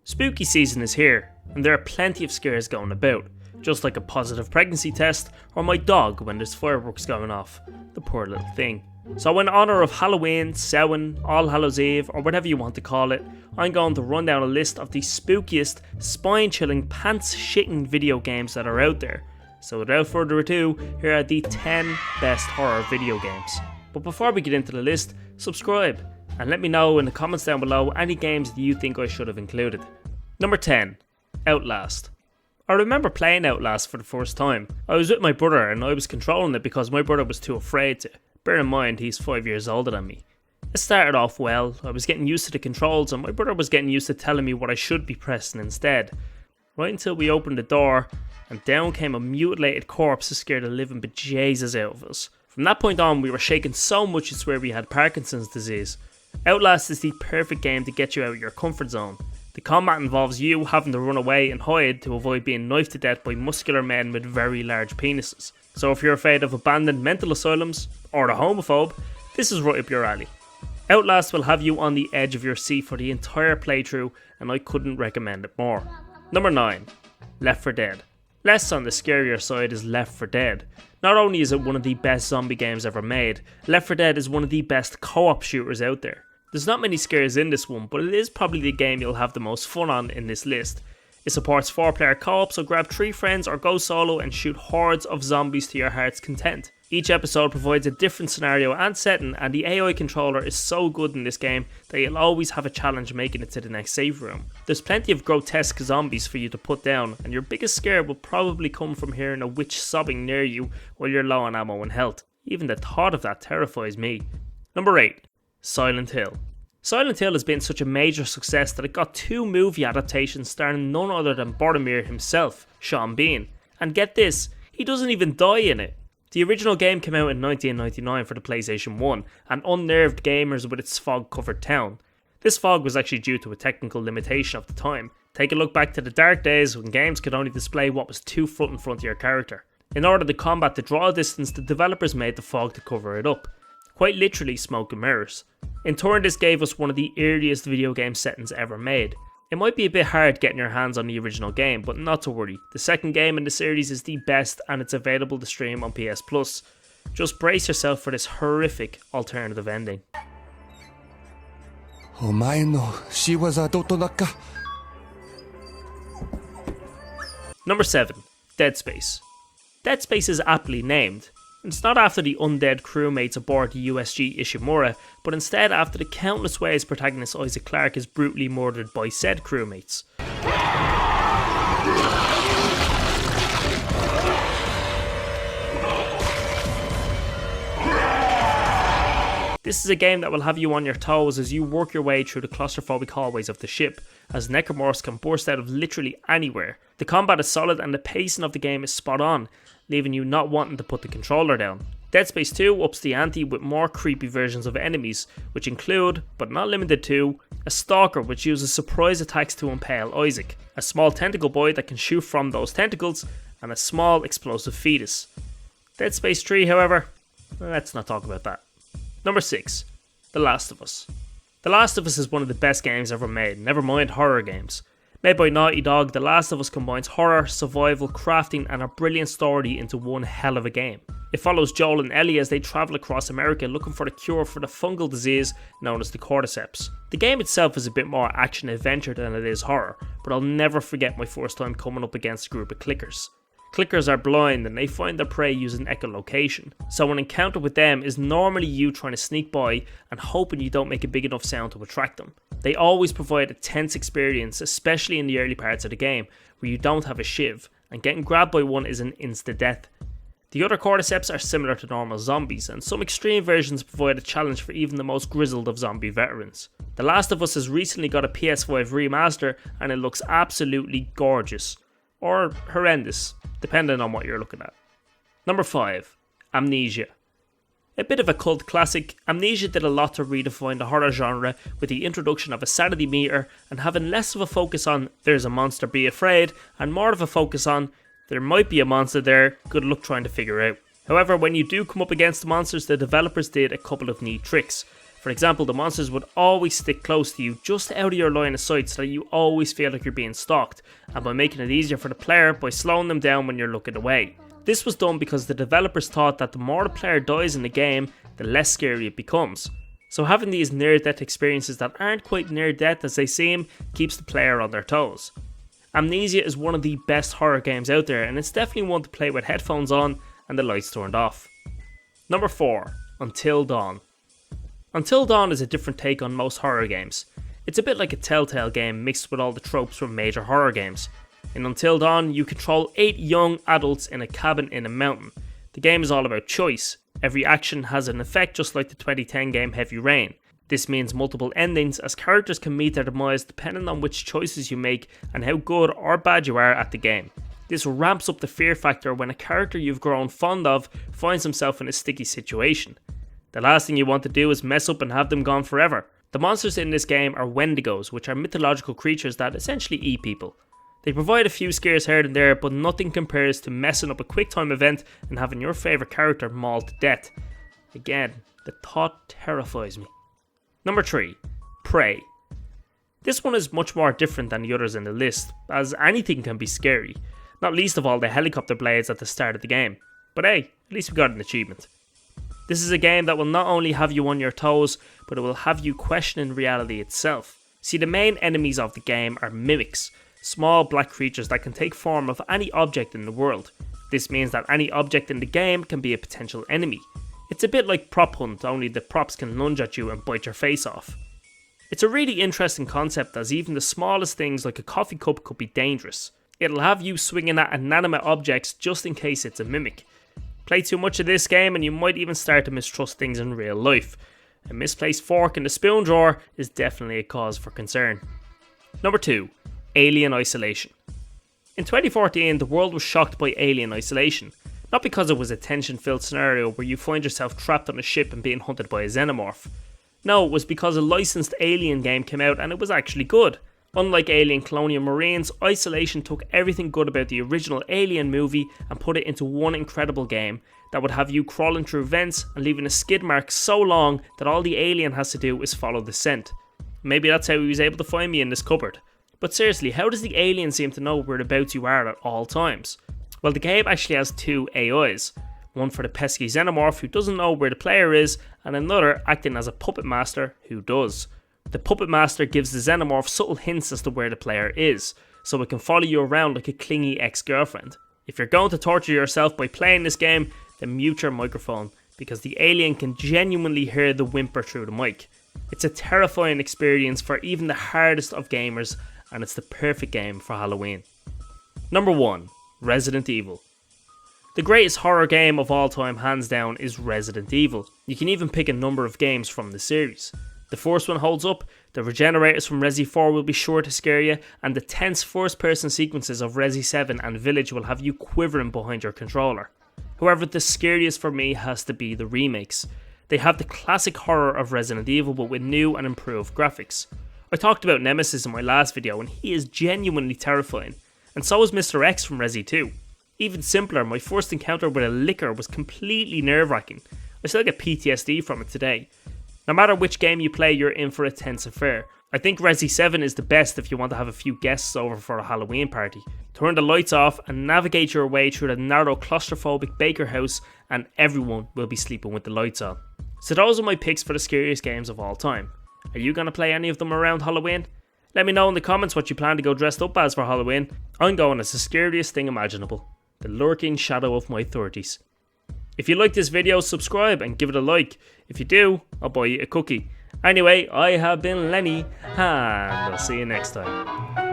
Spooky season is here, and there are plenty of scares going about, just like a positive pregnancy test or my dog when there's fireworks going off. The poor little thing. So in honour of Halloween, Samhain, All Hallows Eve, or whatever you want to call it, I'm going to run down a list of the spookiest, spine-chilling, pants-shitting video games that are out there. So without further ado, here are the 10 best horror video games. But before we get into the list, subscribe, and let me know in the comments down below any games that you think I should have included. Number 10. Outlast. I remember playing Outlast for the first time. I was with my brother and I was controlling it because my brother was too afraid to. Bear in mind, he's 5 years older than me. It started off well, I was getting used to the controls and my brother was getting used to telling me what I should be pressing instead. Right until we opened the door and down came a mutilated corpse to scare the living bejesus out of us. From that point on, we were shaking so much it's where we had Parkinson's disease. Outlast is the perfect game to get you out of your comfort zone. The combat involves you having to run away and hide to avoid being knifed to death by muscular men with very large penises. So if you're afraid of abandoned mental asylums, or a homophobe, this is right up your alley. Outlast will have you on the edge of your seat for the entire playthrough, and I couldn't recommend it more. Number 9. Left 4 Dead. Less on the scarier side is Left 4 Dead. Not only is it one of the best zombie games ever made, Left 4 Dead is one of the best co-op shooters out there. There's not many scares in this one, but it is probably the game you'll have the most fun on in this list. It supports 4-player co-op, so grab 3 friends or go solo and shoot hordes of zombies to your heart's content. Each episode provides a different scenario and setting, and the AI controller is so good in this game that you'll always have a challenge making it to the next save room. There's plenty of grotesque zombies for you to put down, and your biggest scare will probably come from hearing a witch sobbing near you while you're low on ammo and health. Even the thought of that terrifies me. Number 8. Silent Hill. Silent Hill has been such a major success that it got 2 movie adaptations starring none other than Boromir himself, Sean Bean. And get this, he doesn't even die in it. The original game came out in 1999 for the PlayStation 1 and unnerved gamers with its fog-covered town. This fog was actually due to a technical limitation of the time. Take a look back to the dark days when games could only display what was 2 foot in front of your character. In order to combat the draw distance, the developers made the fog to cover it up. Quite literally smoke and mirrors. In turn, this gave us one of the earliest video game settings ever made. It might be a bit hard getting your hands on the original game, but not to worry. The second game in the series is the best and it's available to stream on PS Plus. Just brace yourself for this horrific alternative ending. Number 7. Dead Space. Dead Space is aptly named. It's not after the undead crewmates aboard the USG Ishimura, but instead after the countless ways protagonist Isaac Clarke is brutally murdered by said crewmates. This is a game that will have you on your toes as you work your way through the claustrophobic hallways of the ship, as necromorphs can burst out of literally anywhere. The combat is solid and the pacing of the game is spot on, leaving you not wanting to put the controller down. Dead Space 2 ups the ante with more creepy versions of enemies, which include, but not limited to, a stalker which uses surprise attacks to impale Isaac, a small tentacle boy that can shoot from those tentacles, and a small explosive fetus. Dead Space 3, however, let's not talk about that. Number 6. The Last of Us. The Last of Us is one of the best games ever made, never mind horror games. Made by Naughty Dog, The Last of Us combines horror, survival, crafting and a brilliant story into one hell of a game. It follows Joel and Ellie as they travel across America looking for the cure for the fungal disease known as the cordyceps. The game itself is a bit more action-adventure than it is horror, but I'll never forget my first time coming up against a group of clickers. Clickers are blind and they find their prey using echolocation, so an encounter with them is normally you trying to sneak by and hoping you don't make a big enough sound to attract them. They always provide a tense experience, especially in the early parts of the game, where you don't have a shiv, and getting grabbed by one is an insta-death. The other cordyceps are similar to normal zombies, and some extreme versions provide a challenge for even the most grizzled of zombie veterans. The Last of Us has recently got a PS5 remaster, and it looks absolutely gorgeous. Or horrendous, depending on what you're looking at. Number 5. Amnesia. A bit of a cult classic, Amnesia did a lot to redefine the horror genre with the introduction of a sanity meter and having less of a focus on there's a monster, be afraid, and more of a focus on there might be a monster there, good luck trying to figure out. However, when you do come up against the monsters, the developers did a couple of neat tricks. For example, the monsters would always stick close to you, just out of your line of sight, so that you always feel like you're being stalked, and by making it easier for the player by slowing them down when you're looking away. This was done because the developers thought that the more the player dies in the game, the less scary it becomes. So having these near-death experiences that aren't quite near-death as they seem keeps the player on their toes. Amnesia is one of the best horror games out there, and it's definitely one to play with headphones on and the lights turned off. Number 4. Until Dawn. Until Dawn is a different take on most horror games. It's a bit like a Telltale game mixed with all the tropes from major horror games. In Until Dawn, you control 8 young adults in a cabin in a mountain. The game is all about choice. Every action has an effect, just like the 2010 game Heavy Rain. This means multiple endings, as characters can meet their demise depending on which choices you make and how good or bad you are at the game. This ramps up the fear factor when a character you've grown fond of finds himself in a sticky situation. The last thing you want to do is mess up and have them gone forever. The monsters in this game are Wendigos, which are mythological creatures that essentially eat people. They provide a few scares here and there, but nothing compares to messing up a quick time event and having your favourite character mauled to death. Again, the thought terrifies me. Number 3. Prey. This one is much more different than the others in the list, as anything can be scary, not least of all the helicopter blades at the start of the game. But hey, at least we got an achievement. This is a game that will not only have you on your toes, but it will have you questioning reality itself. See, the main enemies of the game are mimics, small black creatures that can take form of any object in the world. This means that any object in the game can be a potential enemy. It's a bit like Prop Hunt, only the props can lunge at you and bite your face off. It's a really interesting concept, as even the smallest things like a coffee cup could be dangerous. It'll have you swinging at inanimate objects just in case it's a mimic. Play too much of this game and you might even start to mistrust things in real life. A misplaced fork in the spoon drawer is definitely a cause for concern. Number 2. Alien Isolation. In 2014, the world was shocked by Alien Isolation. Not because it was a tension-filled scenario where you find yourself trapped on a ship and being hunted by a xenomorph. No, it was because a licensed Alien game came out and it was actually good. Unlike Alien Colonial Marines, Isolation took everything good about the original Alien movie and put it into one incredible game that would have you crawling through vents and leaving a skid mark so long that all the alien has to do is follow the scent. Maybe that's how he was able to find me in this cupboard. But seriously, how does the alien seem to know whereabouts you are at all times? Well, the game actually has 2 AIs. One for the pesky xenomorph who doesn't know where the player is, and another acting as a puppet master who does. The puppet master gives the xenomorph subtle hints as to where the player is, so it can follow you around like a clingy ex-girlfriend. If you're going to torture yourself by playing this game, then mute your microphone, because the alien can genuinely hear the whimper through the mic. It's a terrifying experience for even the hardest of gamers, and it's the perfect game for Halloween. Number 1. Resident Evil. The greatest horror game of all time, hands down, is Resident Evil. You can even pick a number of games from the series. The first one holds up, the regenerators from Resi 4 will be sure to scare you, and the tense first person sequences of Resi 7 and Village will have you quivering behind your controller. However, the scariest for me has to be the remakes. They have the classic horror of Resident Evil but with new and improved graphics. I talked about Nemesis in my last video and he is genuinely terrifying, and so is Mr. X from Resi 2. Even simpler, my first encounter with a licker was completely nerve-wracking. I still get PTSD from it today. No matter which game you play, you're in for a tense affair. I think Resi 7 is the best if you want to have a few guests over for a Halloween party. Turn the lights off and navigate your way through the narrow claustrophobic baker house and everyone will be sleeping with the lights on. So those are my picks for the scariest games of all time. Are you going to play any of them around Halloween? Let me know in the comments what you plan to go dressed up as for Halloween. I'm going as the scariest thing imaginable. The lurking shadow of my 30s. If you like this video, subscribe and give it a like. If you do, I'll buy you a cookie. Anyway, I have been Lenny, and I'll see you next time.